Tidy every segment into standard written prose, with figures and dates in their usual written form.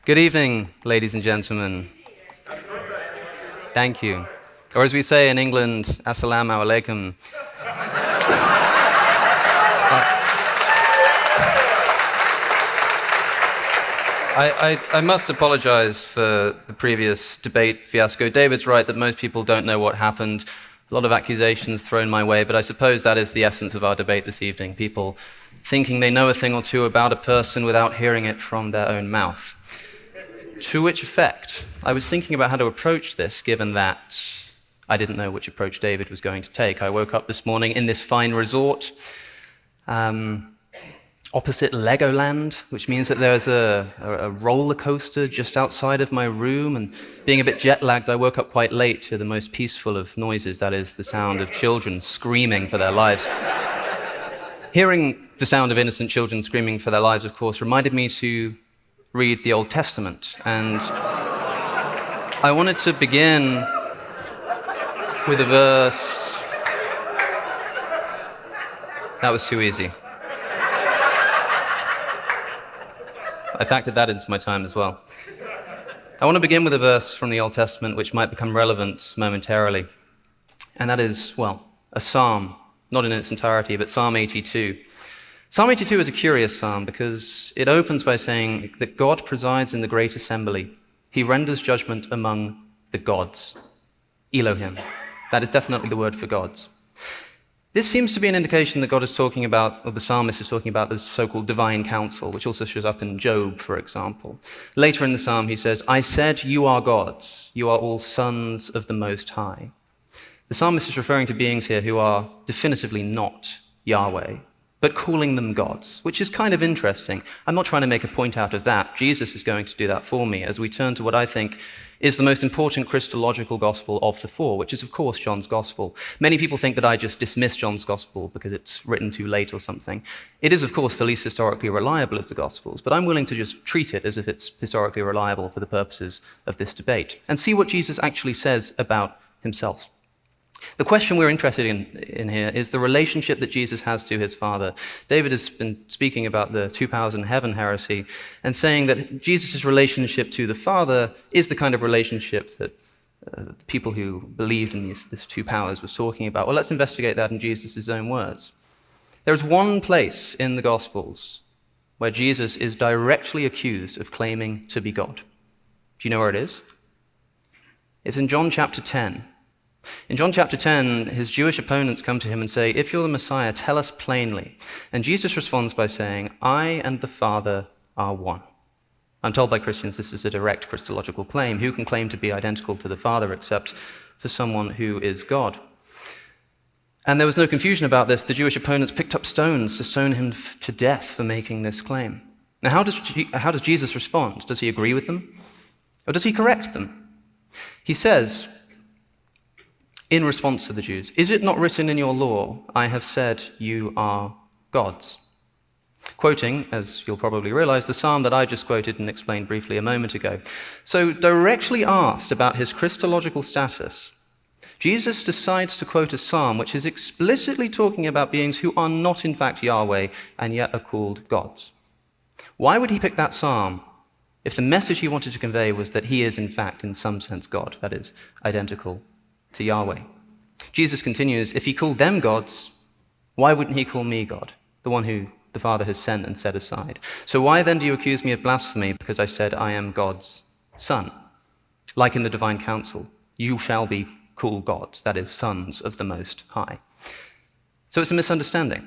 Good evening, ladies and gentlemen. Thank you. Or as we say in England, assalamu alaikum. I must apologize for the previous debate fiasco. David's right that most people don't know what happened. A lot of accusations thrown my way, but I suppose that is the essence of our debate this evening. People thinking they know a thing or two about a person without hearing it from their own mouth. To which effect, I was thinking about how to approach this, given that I didn't know which approach David was going to take. I woke up this morning in this fine resort, opposite Legoland, which means that there's a roller coaster just outside of my room, and being a bit jet-lagged, I woke up quite late to the most peaceful of noises, that is, the sound of children screaming for their lives. Hearing the sound of innocent children screaming for their lives, of course, reminded me to read the Old Testament, and I wanted to begin with a verse. That was too easy. I factored that into my time as well. I want to begin with a verse from the Old Testament which might become relevant momentarily, and that is, well, a psalm, not in its entirety, but Psalm 82. Psalm 82 is a curious psalm because it opens by saying that God presides in the great assembly. He renders judgment among the gods. Elohim. That is definitely the word for gods. This seems to be an indication that God is talking about, or the psalmist is talking about, the so-called divine council, which also shows up in Job, for example. Later in the psalm, he says, I said, you are gods. You are all sons of the Most High. The psalmist is referring to beings here who are definitively not Yahweh, but calling them gods, which is kind of interesting. I'm not trying to make a point out of that. Jesus is going to do that for me as we turn to what I think is the most important Christological gospel of the four, which is, of course, John's gospel. Many people think that I just dismiss John's gospel because it's written too late or something. It is, of course, the least historically reliable of the gospels, but I'm willing to just treat it as if it's historically reliable for the purposes of this debate and see what Jesus actually says about himself. The question we're interested in here is the relationship that Jesus has to his Father. David has been speaking about the two powers in heaven heresy and saying that Jesus' relationship to the Father is the kind of relationship that people who believed in these two powers was talking about. Well, let's investigate that in Jesus' own words. There's one place in the Gospels where Jesus is directly accused of claiming to be God. Do you know where it is? It's in John chapter 10. In John chapter 10, his Jewish opponents come to him and say, if you're the Messiah, tell us plainly. And Jesus responds by saying, I and the Father are one. I'm told by Christians this is a direct Christological claim. Who can claim to be identical to the Father except for someone who is God? And there was no confusion about this. The Jewish opponents picked up stones to stone him to death for making this claim. Now, how does Jesus respond? Does he agree with them? Or does he correct them? He says, in response to the Jews, is it not written in your law, I have said you are gods? Quoting, as you'll probably realize, the psalm that I just quoted and explained briefly a moment ago. So directly asked about his Christological status, Jesus decides to quote a psalm which is explicitly talking about beings who are not in fact Yahweh and yet are called gods. Why would he pick that psalm if the message he wanted to convey was that he is in fact in some sense God, that is, identical to Yahweh? Jesus continues, if he called them gods, why wouldn't he call me God, the one who the Father has sent and set aside? So why then do you accuse me of blasphemy because I said I am God's son? Like in the divine council, you shall be called gods, that is, sons of the Most High. So it's a misunderstanding.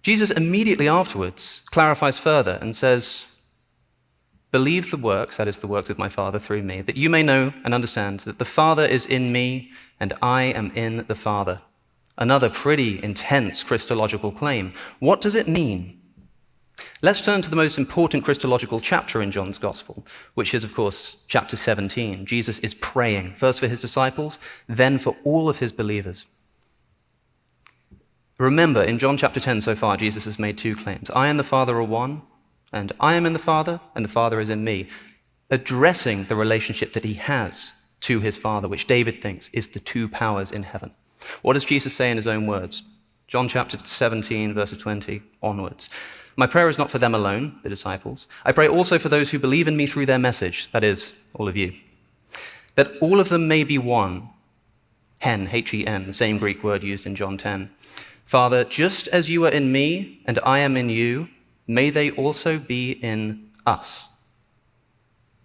Jesus immediately afterwards clarifies further and says, believe the works, that is the works of my Father through me, that you may know and understand that the Father is in me and I am in the Father. Another pretty intense Christological claim. What does it mean? Let's turn to the most important Christological chapter in John's Gospel, which is, of course, chapter 17. Jesus is praying, first for his disciples, then for all of his believers. Remember, in John chapter 10 so far, Jesus has made two claims. I and the Father are one, and I am in the Father, and the Father is in me, addressing the relationship that he has to his Father, which David thinks is the two powers in heaven. What does Jesus say in his own words? John chapter 17, verses 20 onwards. My prayer is not for them alone, the disciples. I pray also for those who believe in me through their message, that is, all of you, that all of them may be one. Hen, H-E-N, the same Greek word used in John 10. Father, just as you are in me and I am in you, may they also be in us.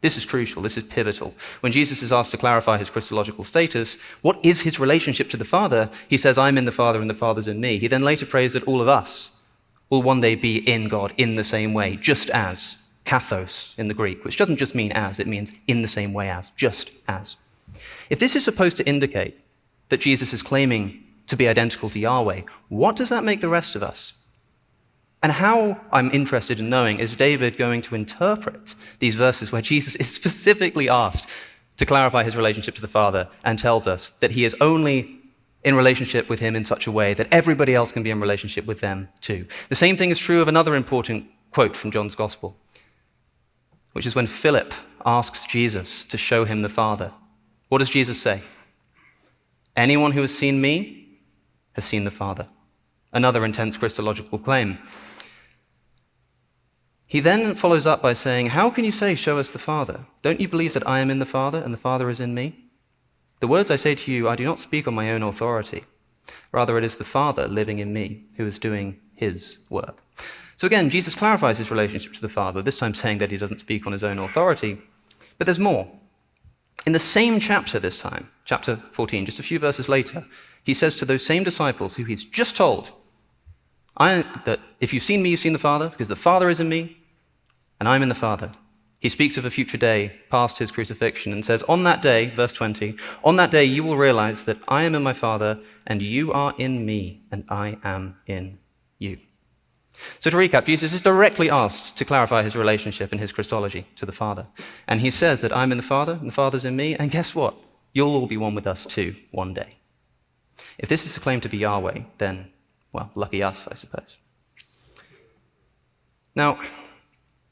This is crucial, this is pivotal. When Jesus is asked to clarify his Christological status, what is his relationship to the Father? He says, I'm in the Father and the Father's in me. He then later prays that all of us will one day be in God in the same way, just as, kathos in the Greek, which doesn't just mean as, it means in the same way as, just as. If this is supposed to indicate that Jesus is claiming to be identical to Yahweh, what does that make the rest of us? And how, I'm interested in knowing, is David going to interpret these verses where Jesus is specifically asked to clarify his relationship to the Father and tells us that he is only in relationship with him in such a way that everybody else can be in relationship with them too. The same thing is true of another important quote from John's Gospel, which is when Philip asks Jesus to show him the Father. What does Jesus say? Anyone who has seen me has seen the Father. Another intense Christological claim. He then follows up by saying, how can you say, show us the Father? Don't you believe that I am in the Father and the Father is in me? The words I say to you, I do not speak on my own authority. Rather, it is the Father living in me who is doing his work. So again, Jesus clarifies his relationship to the Father, this time saying that he doesn't speak on his own authority. But there's more. In the same chapter this time, chapter 14, just a few verses later, he says to those same disciples who he's just told, that if you've seen me, you've seen the Father, because the Father is in me, and I'm in the Father. He speaks of a future day past his crucifixion and says, on that day, verse 20, on that day you will realize that I am in my Father, and you are in me, and I am in you. So to recap, Jesus is directly asked to clarify his relationship and his Christology to the Father. And he says that I'm in the Father, and the Father's in me, and guess what? You'll all be one with us too, one day. If this is a claim to be Yahweh, then, well, lucky us, I suppose. Now,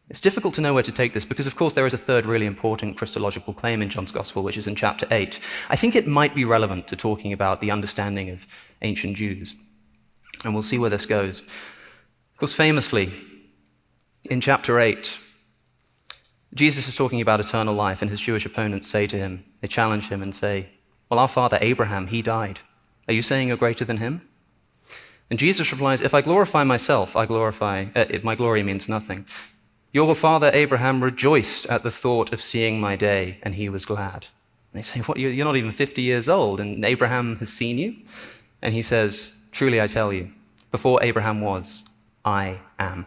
it's difficult to know where to take this because, of course, there is a third really important Christological claim in John's Gospel, which is in chapter 8. I think it might be relevant to talking about the understanding of ancient Jews, and we'll see where this goes. Of course, famously, in chapter 8, Jesus is talking about eternal life, and his Jewish opponents say to him, they challenge him and say, well, our father Abraham, he died. Are you saying you're greater than him? And Jesus replies, if I glorify myself, my glory means nothing. Your father Abraham rejoiced at the thought of seeing my day, and he was glad. And they say, what, you're not even 50 years old, and Abraham has seen you? And he says, truly I tell you, before Abraham was, I am.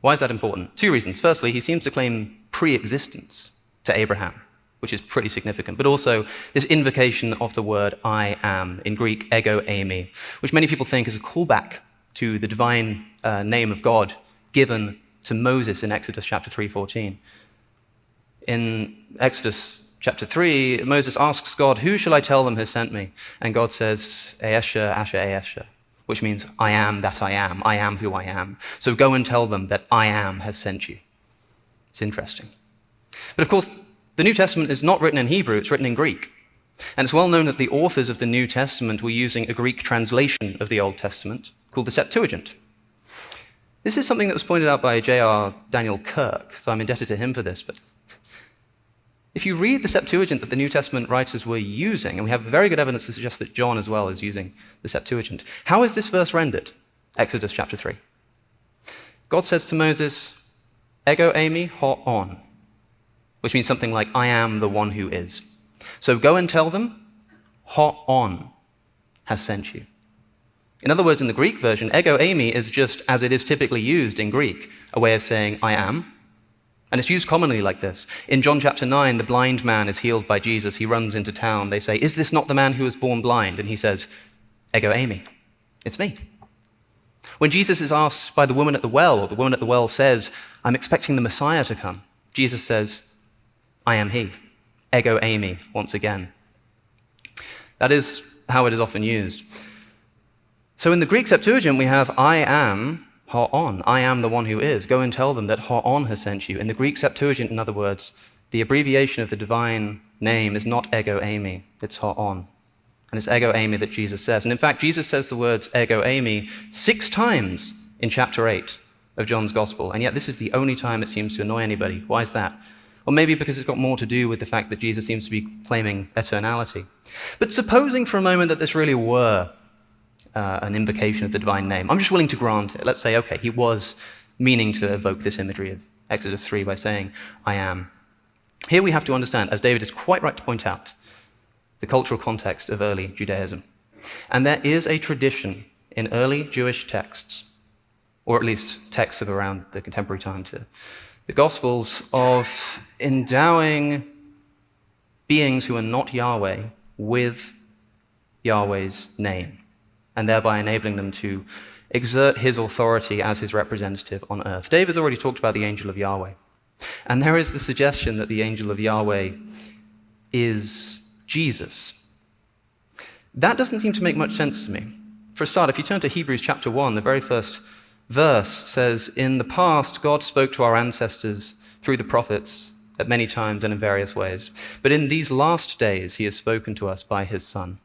Why is that important? Two reasons. Firstly, he seems to claim pre-existence to Abraham, which is pretty significant, but also this invocation of the word I am, in Greek, ego eimi, which many people think is a callback to the divine name of God given to Moses in Exodus chapter 3:14. In Exodus chapter 3, Moses asks God, who shall I tell them has sent me? And God says, Eesha, Asher, Eesha, which means I am that I am who I am. So go and tell them that I am has sent you. It's interesting. But of course, the New Testament is not written in Hebrew, it's written in Greek. And it's well known that the authors of the New Testament were using a Greek translation of the Old Testament called the Septuagint. This is something that was pointed out by J.R. Daniel Kirk, so I'm indebted to him for this. But if you read the Septuagint that the New Testament writers were using, and we have very good evidence to suggest that John as well is using the Septuagint, how is this verse rendered? Exodus chapter 3. God says to Moses, ego eimi ho on, which means something like, I am the one who is. So go and tell them, ho on has sent you. In other words, in the Greek version, ego eimi is just as it is typically used in Greek, a way of saying, I am. And it's used commonly like this. In John chapter 9, the blind man is healed by Jesus. He runs into town. They say, is this not the man who was born blind? And he says, ego eimi, it's me. When Jesus is asked by the woman at the well, or the woman at the well says, I'm expecting the Messiah to come, Jesus says, I am he. Ego eimi, once again. That is how it is often used. So in the Greek Septuagint, we have I am ho on. I am the one who is. Go and tell them that ho on has sent you. In the Greek Septuagint, in other words, the abbreviation of the divine name is not ego eimi, it's ho on. And it's ego eimi that Jesus says. And in fact, Jesus says the words ego eimi 6 times in chapter 8 of John's gospel, and yet this is the only time it seems to annoy anybody. Why is that? Or maybe because it's got more to do with the fact that Jesus seems to be claiming eternality. But supposing for a moment that this really were an invocation of the divine name, I'm just willing to grant it. Let's say, okay, he was meaning to evoke this imagery of Exodus 3 by saying, I am. Here we have to understand, as David is quite right to point out, the cultural context of early Judaism. And there is a tradition in early Jewish texts, or at least texts of around the contemporary time to the Gospels, of endowing beings who are not Yahweh with Yahweh's name, and thereby enabling them to exert his authority as his representative on earth. David's already talked about the angel of Yahweh, and there is the suggestion that the angel of Yahweh is Jesus. That doesn't seem to make much sense to me. For a start, if you turn to Hebrews chapter 1, the very first verse says, in the past, God spoke to our ancestors through the prophets at many times and in various ways. But in these last days, he has spoken to us by his Son.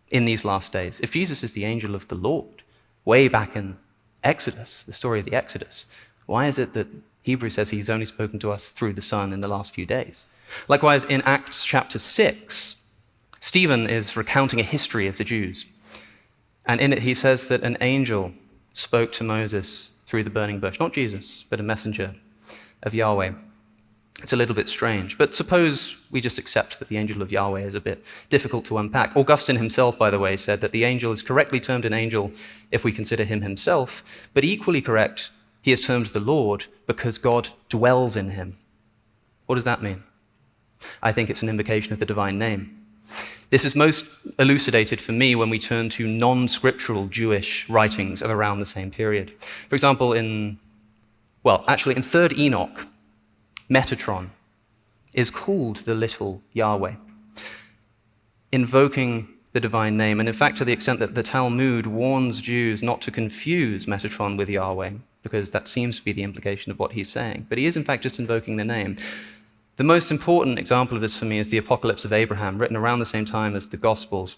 In these last days. If Jesus is the angel of the Lord, way back in Exodus, the story of the Exodus, why is it that Hebrews says he's only spoken to us through the Son in the last few days? Likewise, in Acts chapter 6, Stephen is recounting a history of the Jews. And in it he says that an angel spoke to Moses through the burning bush. Not Jesus, but a messenger of Yahweh. It's a little bit strange, but suppose we just accept that the angel of Yahweh is a bit difficult to unpack. Augustine himself, by the way, said that the angel is correctly termed an angel if we consider him himself, but equally correct, he is termed the Lord because God dwells in him. What does that mean? I think it's an invocation of the divine name. This is most elucidated for me when we turn to non-scriptural Jewish writings of around the same period. For example, in 3rd Enoch, Metatron is called the little Yahweh, invoking the divine name, and in fact to the extent that the Talmud warns Jews not to confuse Metatron with Yahweh, because that seems to be the implication of what he's saying. But he is in fact just invoking the name. The most important example of this for me is the Apocalypse of Abraham, written around the same time as the Gospels.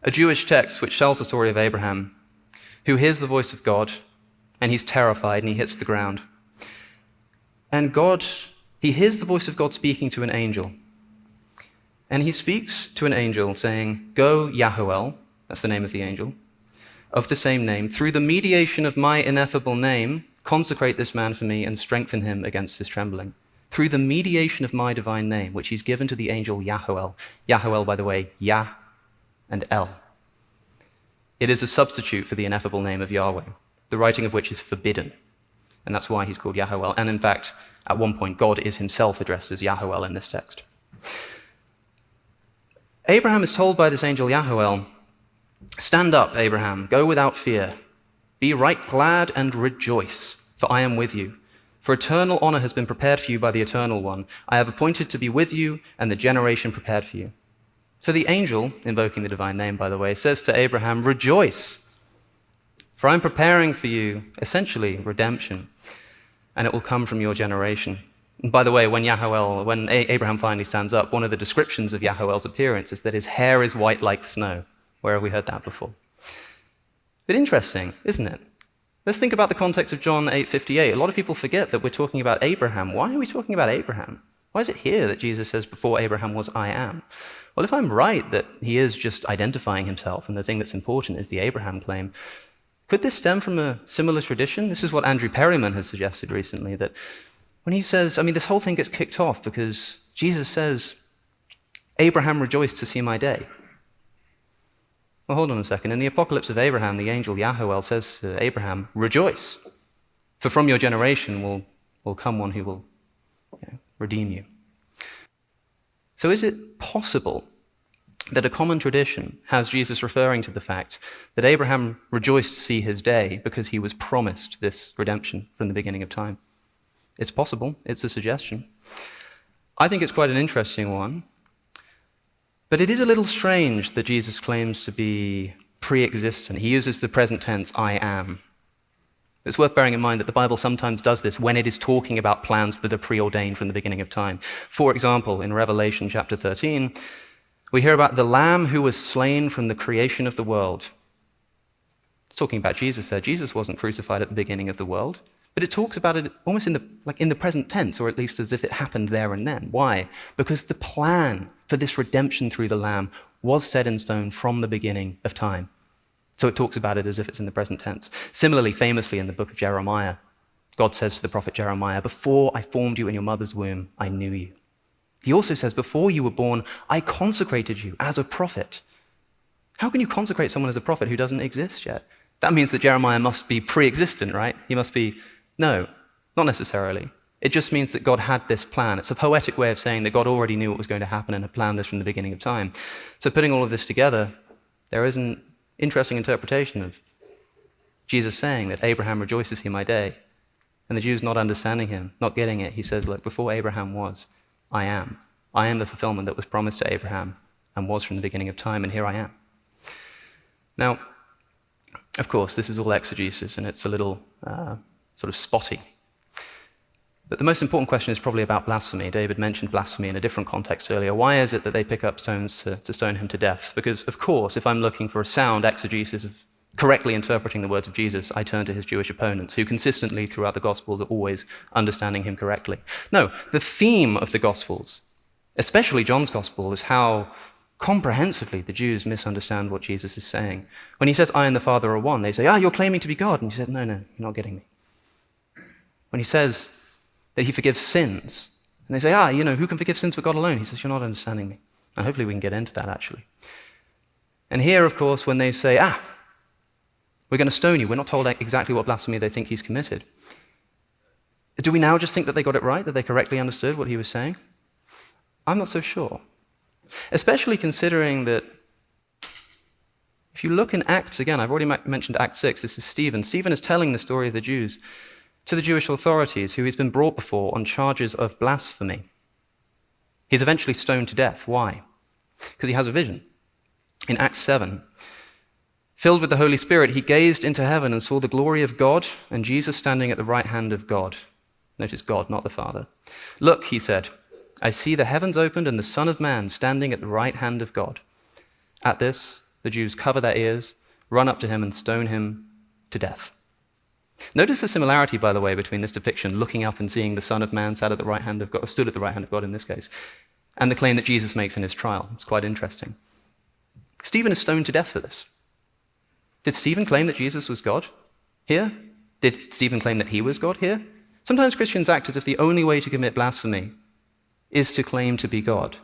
A Jewish text which tells the story of Abraham, who hears the voice of God, and he's terrified and he hits the ground. And he hears the voice of God speaking to an angel. And he speaks to an angel saying, go Yahuel, that's the name of the angel, of the same name, through the mediation of my ineffable name, consecrate this man for me and strengthen him against his trembling. Through the mediation of my divine name, which he's given to the angel Yahuel. Yahuel, by the way, Yah and El. It is a substitute for the ineffable name of Yahweh, the writing of which is forbidden. And that's why he's called Yahuel. And in fact, at one point, God is himself addressed as Yahuel in this text. Abraham is told by this angel Yahuel, stand up, Abraham, go without fear. Be right glad and rejoice, for I am with you. For eternal honor has been prepared for you by the Eternal One. I have appointed to be with you and the generation prepared for you. So the angel, invoking the divine name, by the way, says to Abraham, rejoice, for I'm preparing for you, essentially, redemption, and it will come from your generation. And by the way, when Abraham finally stands up, one of the descriptions of Yahuel's appearance is that his hair is white like snow. Where have we heard that before? But interesting, isn't it? Let's think about the context of John 8:58. A lot of people forget that we're talking about Abraham. Why are we talking about Abraham? Why is it here that Jesus says, before Abraham was I am? Well, if I'm right that he is just identifying himself and the thing that's important is the Abraham claim, could this stem from a similar tradition? This is what Andrew Perryman has suggested recently, that when he says, this whole thing gets kicked off because Jesus says, Abraham rejoiced to see my day. Well, hold on a second. In the Apocalypse of Abraham, the angel Yahuel says to Abraham, rejoice, for from your generation will come one who will redeem you. So is it possible that a common tradition has Jesus referring to the fact that Abraham rejoiced to see his day because he was promised this redemption from the beginning of time? It's possible. It's a suggestion. I think it's quite an interesting one. But it is a little strange that Jesus claims to be pre-existent. He uses the present tense, I am. It's worth bearing in mind that the Bible sometimes does this when it is talking about plans that are preordained from the beginning of time. For example, in Revelation chapter 13, we hear about the Lamb who was slain from the creation of the world It's talking about Jesus there. Jesus wasn't crucified at the beginning of the world, but it talks about it almost in the present tense, or at least as if it happened there and then. Why? Because the plan for this redemption through the Lamb was set in stone from the beginning of time. So it talks about it as if it's in the present tense. Similarly, famously in the book of Jeremiah, God says to the prophet Jeremiah, "Before I formed you in your mother's womb, I knew you." He also says, "Before you were born, I consecrated you as a prophet." How can you consecrate someone as a prophet who doesn't exist yet? That means that Jeremiah must be pre-existent, right? He must be... No, not necessarily. It just means that God had this plan. It's a poetic way of saying that God already knew what was going to happen and had planned this from the beginning of time. So putting all of this together, there is an interesting interpretation of Jesus saying that Abraham rejoices in my day. And the Jews not understanding him, not getting it, he says, look, before Abraham was, I am. I am the fulfillment that was promised to Abraham and was from the beginning of time, and here I am. Now, of course, this is all exegesis, and it's a little sort of spotty. But the most important question is probably about blasphemy. David mentioned blasphemy in a different context earlier. Why is it that they pick up stones to stone him to death? Because, of course, if I'm looking for a sound exegesis of correctly interpreting the words of Jesus, I turn to his Jewish opponents, who consistently throughout the Gospels are always understanding him correctly. No, the theme of the Gospels, especially John's Gospel, is how comprehensively the Jews misunderstand what Jesus is saying. When he says, I and the Father are one, they say, you're claiming to be God. And he said, no, you're not getting me. When he says that he forgives sins, and they say, who can forgive sins but God alone? He says, you're not understanding me. And hopefully we can get into that, actually. And here, of course, when they say, we're going to stone you, we're not told exactly what blasphemy they think he's committed. Do we now just think that they got it right, that they correctly understood what he was saying? I'm not so sure. Especially considering that if you look in Acts again, I've already mentioned Acts 6, this is Stephen. Stephen is telling the story of the Jews to the Jewish authorities, who he's been brought before on charges of blasphemy. He's eventually stoned to death. Why? Because he has a vision. In Acts 7, filled with the Holy Spirit, he gazed into heaven and saw the glory of God and Jesus standing at the right hand of God. Notice God, not the Father. Look, he said, I see the heavens opened and the Son of Man standing at the right hand of God. At this, the Jews cover their ears, run up to him and stone him to death. Notice the similarity, by the way, between this depiction, looking up and seeing the Son of Man sat at the right hand of God, or stood at the right hand of God in this case, and the claim that Jesus makes in his trial. It's quite interesting. Stephen is stoned to death for this. Did Stephen claim that Jesus was God here? Did Stephen claim that he was God here? Sometimes Christians act as if the only way to commit blasphemy is to claim to be God.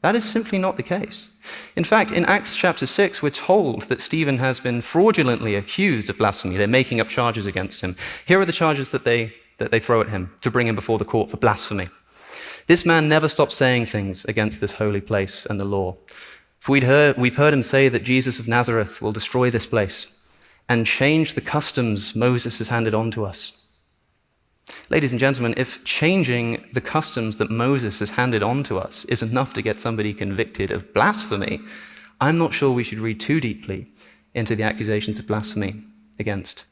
That is simply not the case. In fact, in Acts chapter 6, we're told that Stephen has been fraudulently accused of blasphemy. They're making up charges against him. Here are the charges that they throw at him to bring him before the court for blasphemy. This man never stopped saying things against this holy place and the law. For we've heard him say that Jesus of Nazareth will destroy this place and change the customs Moses has handed on to us. Ladies and gentlemen, if changing the customs that Moses has handed on to us is enough to get somebody convicted of blasphemy, I'm not sure we should read too deeply into the accusations of blasphemy against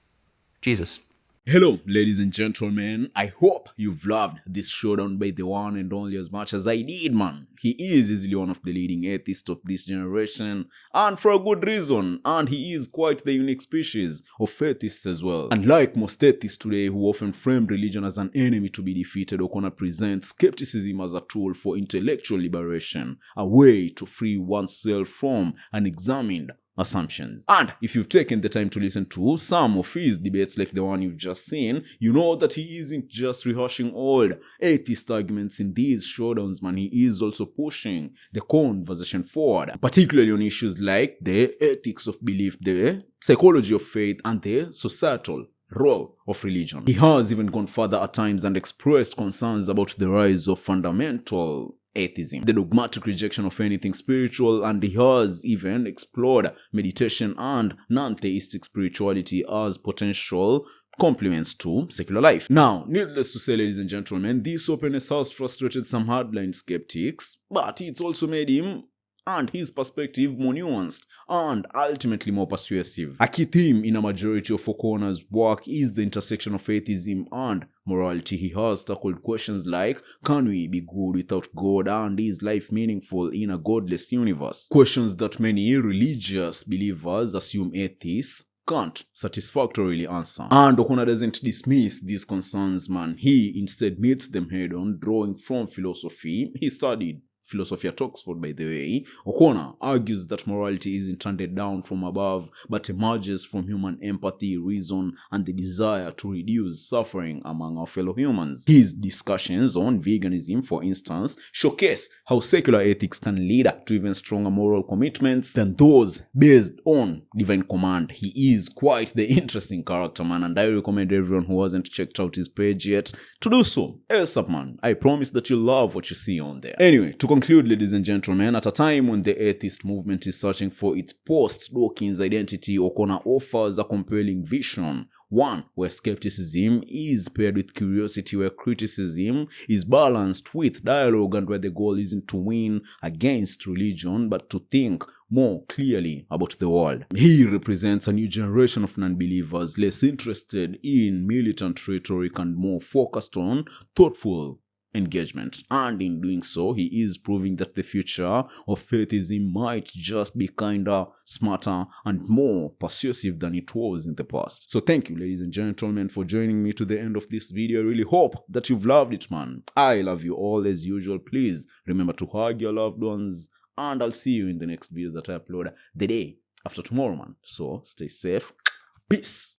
Jesus. Hello, ladies and gentlemen. I hope you've loved this showdown by the one and only as much as I did, man. He is easily one of the leading atheists of this generation, and for a good reason, and he is quite the unique species of atheists as well. Unlike most atheists today who often frame religion as an enemy to be defeated, O'Connor presents skepticism as a tool for intellectual liberation, a way to free oneself from unexamined assumptions. And if you've taken the time to listen to some of his debates like the one you've just seen, you know that he isn't just rehashing old atheist arguments in these showdowns, man. He is also pushing the conversation forward, particularly on issues like the ethics of belief, the psychology of faith, and the societal role of religion. He has even gone further at times and expressed concerns about the rise of fundamental atheism, the dogmatic rejection of anything spiritual, and he has even explored meditation and non-theistic spirituality as potential complements to secular life. Now, needless to say, ladies and gentlemen, this openness has frustrated some hardline skeptics, but it's also made him and his perspective more nuanced and ultimately more persuasive. A key theme in a majority of O'Connor's work is the intersection of atheism and morality. He has tackled questions like, can we be good without God, and is life meaningful in a godless universe? Questions that many religious believers assume atheists can't satisfactorily answer. And O'Connor doesn't dismiss these concerns, man. He instead meets them head on, drawing from philosophy. He studied philosophy at Oxford, by the way. O'Connor argues that morality isn't handed down from above, but emerges from human empathy, reason, and the desire to reduce suffering among our fellow humans. His discussions on veganism, for instance, showcase how secular ethics can lead to even stronger moral commitments than those based on divine command. He is quite the interesting character, man, and I recommend everyone who hasn't checked out his page yet to do so. ASAP, man. I promise that you'll love what you see on there. Anyway, to conclude, ladies and gentlemen, at a time when the atheist movement is searching for its post-Dawkins identity, O'Connor offers a compelling vision. One where skepticism is paired with curiosity, where criticism is balanced with dialogue, and where the goal isn't to win against religion, but to think more clearly about the world. He represents a new generation of non-believers, less interested in militant rhetoric and more focused on thoughtful engagement. And in doing so, he is proving that the future of atheism might just be kinda smarter and more persuasive than it was in the past. So thank you, ladies and gentlemen, for joining me to the end of this video. I really hope that you've loved it, man. I love you all as usual. Please remember to hug your loved ones, and I'll see you in the next video that I upload the day after tomorrow, man. So stay safe. Peace.